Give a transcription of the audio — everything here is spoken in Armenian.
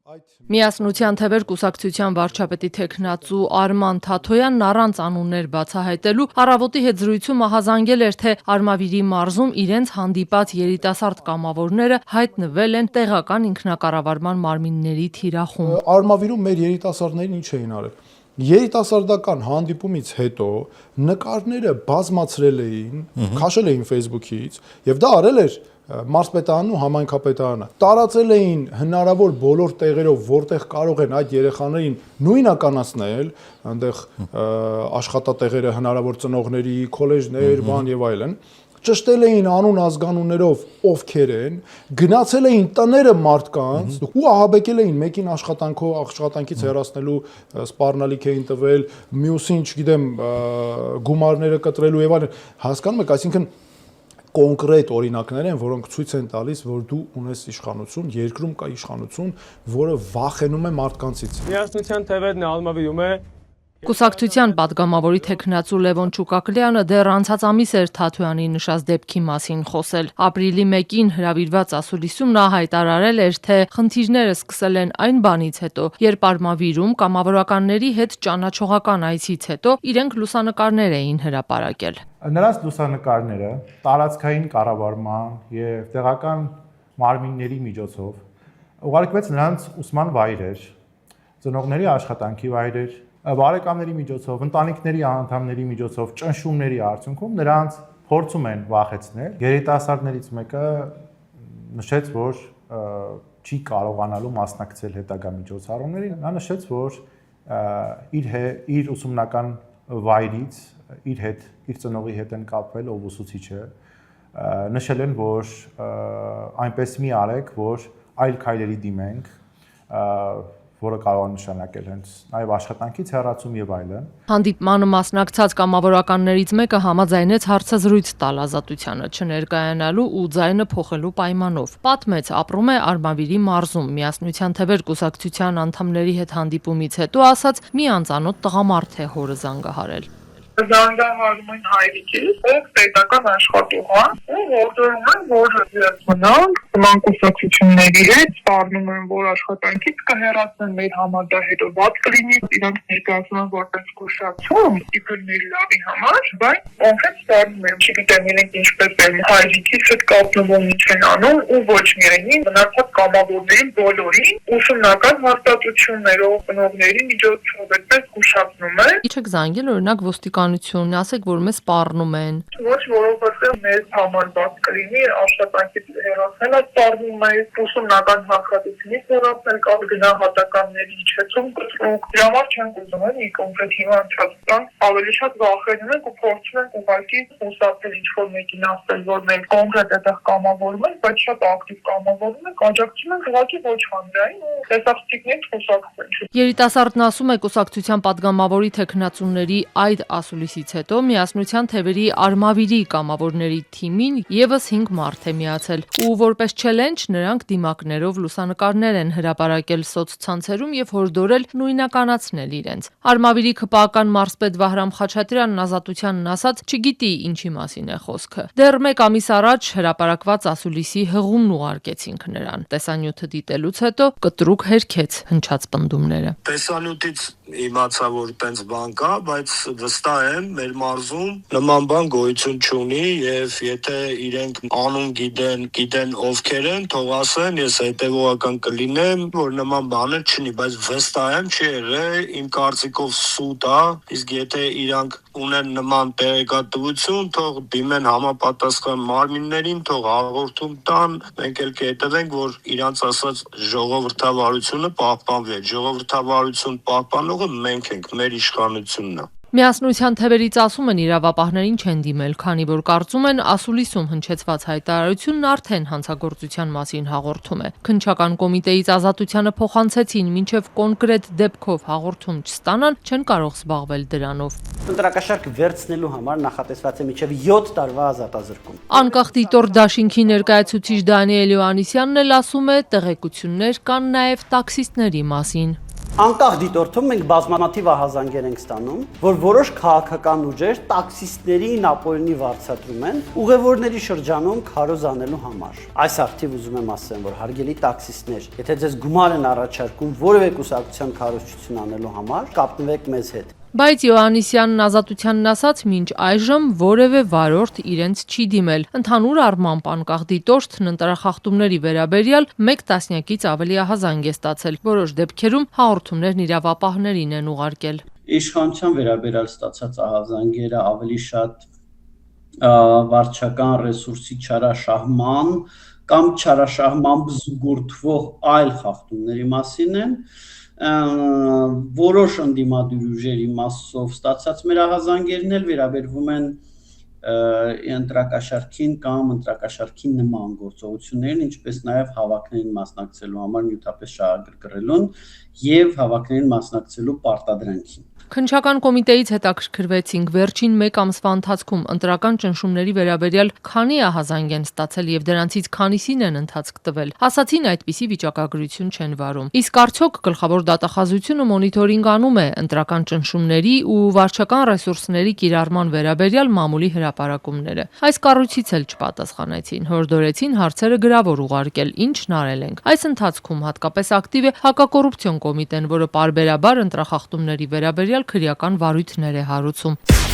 Միասնության թևեր կուսակցության վարչապետի թեկնածու Արման Թաթոյանն առանց անուններ բացահայտելու առավոտի հետ զրույցում ահազանգել էր, թե Արմավիրի մարզում իրենց հանդիպած երիտասարդ կամավորները հայտնվել են տեղական ինքնակառավարման մարմինների թիրախում։ Արմավիրում մեր երիտասարդներին ինչ էին արել։ Երիտասարդական հանդիպումից հետո նկարները բազմացրել էին, քաշել էին Facebook-ից, եւ դա արել էր մարզպետարանն ու համայնքապետարանը։ Տարածել էին հնարավոր բոլոր տեղերով, որտեղ կարող են այդ երեխաներին նույնականացնել, այնտեղ աշխատատեղերը հնարավոր ծնողների, քոլեջներ, բան եւ այլն։ Ճշտել էին անուն ազգանուններով ովքեր են, գնացել էին տները մարդկանց ու ահաբեկել էին, մեկին աշխատանքից հեռացնելու սպառնալիք էին տվել, մյուսին, չգիտեմ, գումարները կտրելու եւ այլն։ Հասկանում եք, այսինքն կոնկրետ օրինակներ են, որոնք ցույց են տալիս, որ դու ունես իշխանություն, երկրում կա իշխանություն, որը վախենում է մարդկանցից։ Միասնության թևերն Արմավիրում է Կուսակցության պատգամավորի թեկնածու Լևոն Չուկակլյանը դեռ անցած ամիս էր Թաթոյանի նշած դեպքի մասին խոսել։ Ապրիլի 1-ին հրավիրված ասուլիսում նա հայտարարել էր, թե խնդիրները սկսել են այն բանից հետո, երբ Արմավիրում կամավորականների հետ ճանաչողական այցից հետո իրենք լուսանկարներ էին հրապարակել։ Նրանց լուսանկարները տարածքային կառավարման եւ տեղական մարմինների միջոցով ուղարկվեց նրանց ուսման վայրեր, ծնողների աշխատանքի վայրեր, բարեկամների միջոցով, ընտանիքների անդամների միջոցով ճնշումների արդյունքում նրանց փորձում են վախեցնել։ Երիտասարդներից մեկը նշեց, որ չի կարողանալու մասնակցել հետագա միջոցառումներին։ Նա նշեց, որ իր ուսումնական վայրից իր ծնողի հետ են կապվել, ով ուսուցիչ է, նշել են, որ այնպես մի արեք, որ այլ քայլերի դիմենք, որը կարող է նշանակել հենց նաև աշխատանքից հեռացում եւ այլն։ Հանդիպմանը մասնակցած կամավորականներից մեկը համաձայնեց հարցազրույց տալ Ազատությանը չներկայանալու ու ձայնը փոխելու պայմանով։ Պատմեց, ապրում է Արմավիրի մարզում, Միասնության թևեր կուսակցության անդամների հետ հանդիպումից հետո ասաց, մի անծանոթ տղամարդ է հորը զանգահարել։ Զանգահարում են հայրիկից, ով պետական աշխատող է, որդորում են, որ մնանք կուսակցությունների հետ, սպառնում են, որ աշխատանքից կհեռացնեն մեր համադահետոված կլինի, իրանք ներկայացնում են որպես կուսակցություն, իբր մեր լավի համար, բայց ոնքետ սպառնում են, չգիտեմ, իրենք ինչպես են հայրիկից հետ կապնվում ինչ են անում ու ոչ միայն մնացած կամավորներին բոլորին ուսումնական հաստատություններով, ծնողների միջոցով այդպես կուսակցնում են։ Իչեք զանգել օրինակ ոստիկանություն, ասեք, որ մեզ սպառնում են։ Ոչ, որովհետև մեզ համար բաց կլինի աշխատանքից հեռացնելը սպառնում է, ուսումնական հաստատությունից հեռացնել կամ գնահատականների իջեցում կտրուկ։ Դրա համար չենք ուզում էլի կոնկրետ հիմա անցածան, ավելի շատ վախենում ենք ու փորձում ենք ուղղակի խուսափել ինչ-որ մեկին ասել, որ մենք կոնկրետ այդտեղ կամավորում ենք, բայց շատ ակտիվ կամավորում ենք, աջակցում ենք ուղղակի ոչ հանրային ու տեսախցիկներից խուսափել։ Երիտասարդն ասում է, կուսակցության պատգամավորի թեկնածուների այդ ասուլիսից հետո Միասնության թևերի Արմավիրի կամավորների թիմին եւս 5 մարդ է միացել ու որպես չելենջ նրանք դիմակներով լուսանկարներ են հրապարակել սոցցանցերում եւ հորդորել նույնականացնել իրենց։ Արմավիրի ԿՊԱ-ական մարզպետ Վահրամ Խաչատրյանն Ազատությանն ասաց, չգիտի ինչի մասին է խոսքը։ Դեռ 1 ամիս առաջ հրապարակված ասուլիսի հղումն ուղարկեցինք նրան։ Տեսանյութը դիտելուց հետո կտրուկ հերքեց հնչած պնդումները։ Տեսանյութից իմացա, որ տենց բան կա, բայց վստահ եմ, մեր մարզում նման բան գոյություն չունի եւ եթե իրենք անուն գիտեն ովքեր են, թող ասեն, ես հետեւողական կլինեմ, որ նման բաներ չունի, բայց վստահ եմ չի եղել, իմ կարծիքով սուտ է, իսկ եթե իրանք ունեն նման տեղեկատվություն, թող դիմեն համապատասխան մարմիններին, թող հաղորդում տան, մենք էլ կհետևենք, որ իրանց ասած ժողովրդավարությունը պահպանվի, ժողովրդավարություն պահպանողը մենք ենք, մեր իշխանությունն է։ Միասնության թևերից ասում են իրավապահներին չեն դիմել, քանի որ կարծում են ասուլիսում հնչեցված հայտարարությունն արդեն հանցագործության մասին հաղորդում է։ Քննչական կոմիտեից Ազատությանը փոխանցեցին, մինչև կոնկրետ դեպքով հաղորդում չստանան, չեն կարող զբաղվել դրանով։ Ընտրակաշարք վերցնելու համար նախատեսված է մինչև 7 տարվա ազատազրկում։ Անկախ դիտորդ դաշինքի ներկայացուցիչ Դանիել Յոհաննիսյանն էլ ասում է, տեղեկություններ կան նաև տաքսիստների մասին։ Անկախ դիտորդում մենք բազմաթիվ ահազանգեր ենք ստանում, որ որոշ քաղաքական ուժեր տաքսիստների նապոլոնի վարձատրում են ուղևորների շրջանում քարոզ անելու համար։ Այս արդիվ ուզում եմ ասեմ, որ հարգելի տաքսիստներ, եթե ձեզ գումար են առաջարկում որևէ կուսակցության քարոզչություն անելու համար, կապնվեք մեզ հետ։ Բայց Յոհաննիսյանն Ազատությանն ասաց, մինչ այժմ որևէ վարորդ իրենց չի դիմել։ Ընդհանուր առմամբ անկախ դիտորդն ընտրախախտումների վերաբերյալ 1 տասնյակից ավելի ահազանգ է ստացել։ Որոշ դեպքերում հաղորդումներն իրավապահներին են ուղարկել։ Իշխանության վերաբերյալ ստացած ահազանգերը ավելի շատ վարչական ռեսուրսի չարաշահման կամ չարաշահմամբ զուգորդվող այլ խախտումների մասին են, որոշ ընդդիմադիր ուժերի մասով ստացած մեր ահազանգերն էլ վերաբերվում են ընտրակաշարքին կամ ընտրակաշարքի նման գործողություններին, ինչպես նաև հավաքներին մասնակցելու համար նյութապես շահագրգռելուն եւ հավաքներին մասնակցելու պարտադրանքին։ Քննչական կոմիտեից հետաքրքրվեցինք վերջին 1 ամսվա ընթացքում ընտրական ճնշումների վերաբերյալ քանի ահազանգ են ստացել եւ դրանցից քանիսին են ընթացք տվել։ Ասացին այդպիսի վիճակագրություն չեն վարում։ Իսկ արդյոք գլխավոր դատախազությունը մոնիթորինգ անում է ընտրական ճնշումների ու վարչական ռեսուրսների կիրառման վերաբերյալ մամուլի հրապարակումները։ Այս կառույցից էլ չպատասխանեցին, հորդորեցին հարցերը գրավոր ուղարկել, ինչն արել ենք։ Այս ընթացքում հատկապես ակտիվ է հակակոռուպցիոն կոմիտեն, որը պարբերաբար ընտրախախտումների վերաբերյալ քրեական վարույթներ է հարուցում։